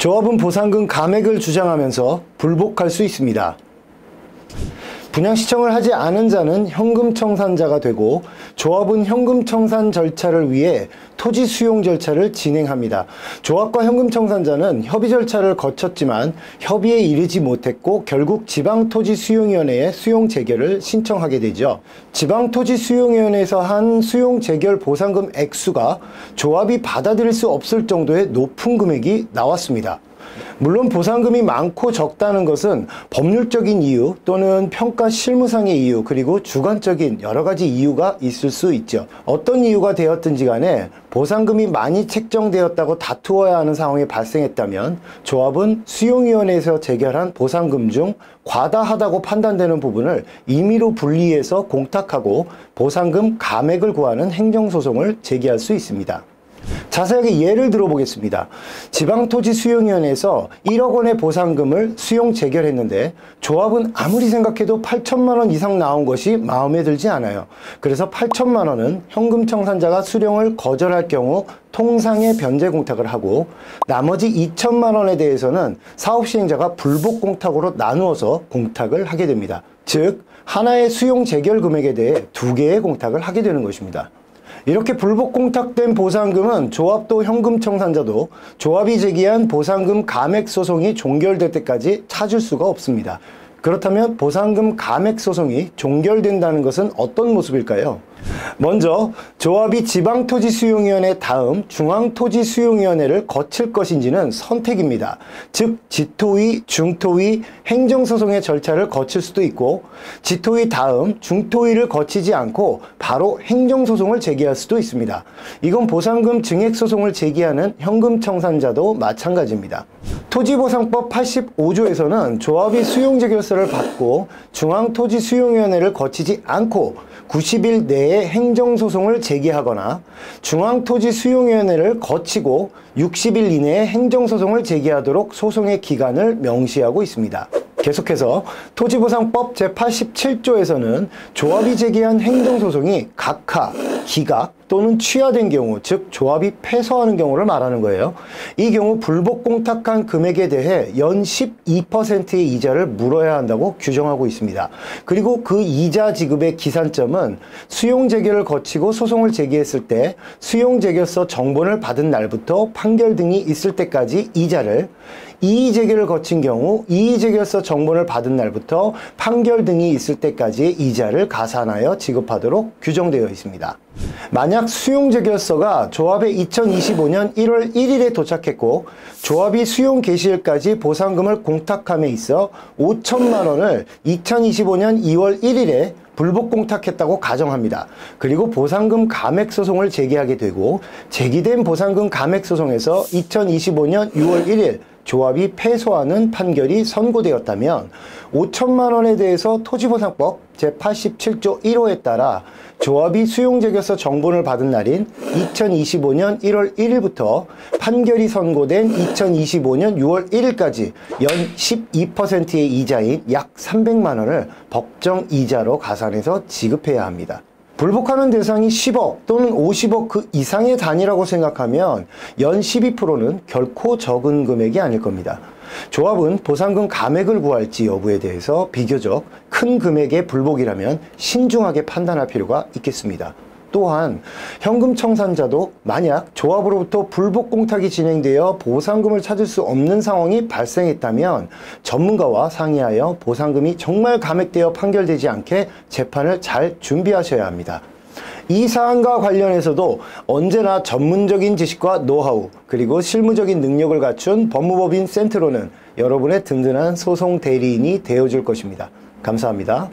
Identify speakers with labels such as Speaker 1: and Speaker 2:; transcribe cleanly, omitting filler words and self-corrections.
Speaker 1: 조합은 보상금 감액을 주장하면서 불복할 수 있습니다. 분양 시청을 하지 않은 자는 현금 청산자가 되고, 조합은 현금 청산 절차를 위해 토지 수용 절차를 진행합니다. 조합과 현금 청산자는 협의 절차를 거쳤지만 협의에 이르지 못했고 결국 지방토지수용위원회에 수용 재결을 신청하게 되죠. 지방토지수용위원회에서 한 수용 재결 보상금 액수가 조합이 받아들일 수 없을 정도의 높은 금액이 나왔습니다. 물론 보상금이 많고 적다는 것은 법률적인 이유 또는 평가 실무상의 이유, 그리고 주관적인 여러 가지 이유가 있을 수 있죠. 어떤 이유가 되었든지 간에 보상금이 많이 책정되었다고 다투어야 하는 상황이 발생했다면 조합은 수용위원회에서 재결한 보상금 중 과다하다고 판단되는 부분을 임의로 분리해서 공탁하고 보상금 감액을 구하는 행정소송을 제기할 수 있습니다. 자세하게 예를 들어보겠습니다. 지방토지수용위원회에서 1억 원의 보상금을 수용 재결했는데 조합은 아무리 생각해도 8천만 원 이상 나온 것이 마음에 들지 않아요. 그래서 8천만 원은 현금 청산자가 수령을 거절할 경우 통상의 변제 공탁을 하고, 나머지 2천만 원에 대해서는 사업 시행자가 불복 공탁으로 나누어서 공탁을 하게 됩니다. 즉, 하나의 수용 재결 금액에 대해 두 개의 공탁을 하게 되는 것입니다. 이렇게 불복 공탁된 보상금은 조합도 현금 청산자도 조합이 제기한 보상금 감액 소송이 종결될 때까지 찾을 수가 없습니다. 그렇다면 보상금 감액 소송이 종결된다는 것은 어떤 모습일까요? 먼저 조합이 지방토지수용위원회 다음 중앙토지수용위원회를 거칠 것인지는 선택입니다. 즉 지토위, 중토위, 행정소송의 절차를 거칠 수도 있고, 지토위 다음 중토위를 거치지 않고 바로 행정소송을 제기할 수도 있습니다. 이건 보상금 증액소송을 제기하는 현금 청산자도 마찬가지입니다. 토지보상법 85조에서는 조합이 수용재결서를 받고 중앙토지수용위원회를 거치지 않고 90일 내에 행정소송을 제기하거나 중앙토지수용위원회를 거치고 60일 이내에 행정소송을 제기하도록 소송의 기간을 명시하고 있습니다. 계속해서 토지보상법 제87조에서는 조합이 제기한 행정소송이 각하, 기각 또는 취하된 경우, 즉 조합이 패소하는 경우를 말하는 거예요. 이 경우 불복 공탁한 금액에 대해 연 12%의 이자를 물어야 한다고 규정하고 있습니다. 그리고 그 이자 지급의 기산점은 수용 재결을 거치고 소송을 제기했을 때 수용 재결서 정본을 받은 날부터 판결 등이 있을 때까지 이자를, 이의 재결을 거친 경우 이의 재결서 정본을 받은 날부터 판결 등이 있을 때까지의 이자를 가산하여 지급하도록 규정되어 있습니다. 만약 수용 재결서가 조합에 2025년 1월 1일에 도착했고 조합이 수용 개시일까지 보상금을 공탁함에 있어 5천만 원을 2025년 2월 1일에 불복 공탁했다고 가정합니다. 그리고 보상금 감액 소송을 제기하게 되고, 제기된 보상금 감액 소송에서 2025년 6월 1일 조합이 패소하는 판결이 선고되었다면 5천만 원에 대해서 토지보상법 제87조 1호에 따라 조합이 수용재결서 정본을 받은 날인 2025년 1월 1일부터 판결이 선고된 2025년 6월 1일까지 연 12%의 이자인 약 300만 원을 법정 이자로 가산해서 지급해야 합니다. 불복하는 대상이 10억 또는 50억 그 이상의 단위라고 생각하면 연 12%는 결코 적은 금액이 아닐 겁니다. 조합은 보상금 감액을 구할지 여부에 대해서 비교적 큰 금액의 불복이라면 신중하게 판단할 필요가 있겠습니다. 또한 현금 청산자도 만약 조합으로부터 불복 공탁이 진행되어 보상금을 찾을 수 없는 상황이 발생했다면 전문가와 상의하여 보상금이 정말 감액되어 판결되지 않게 재판을 잘 준비하셔야 합니다. 이 사안과 관련해서도 언제나 전문적인 지식과 노하우, 그리고 실무적인 능력을 갖춘 법무법인 센트로는 여러분의 든든한 소송 대리인이 되어줄 것입니다. 감사합니다.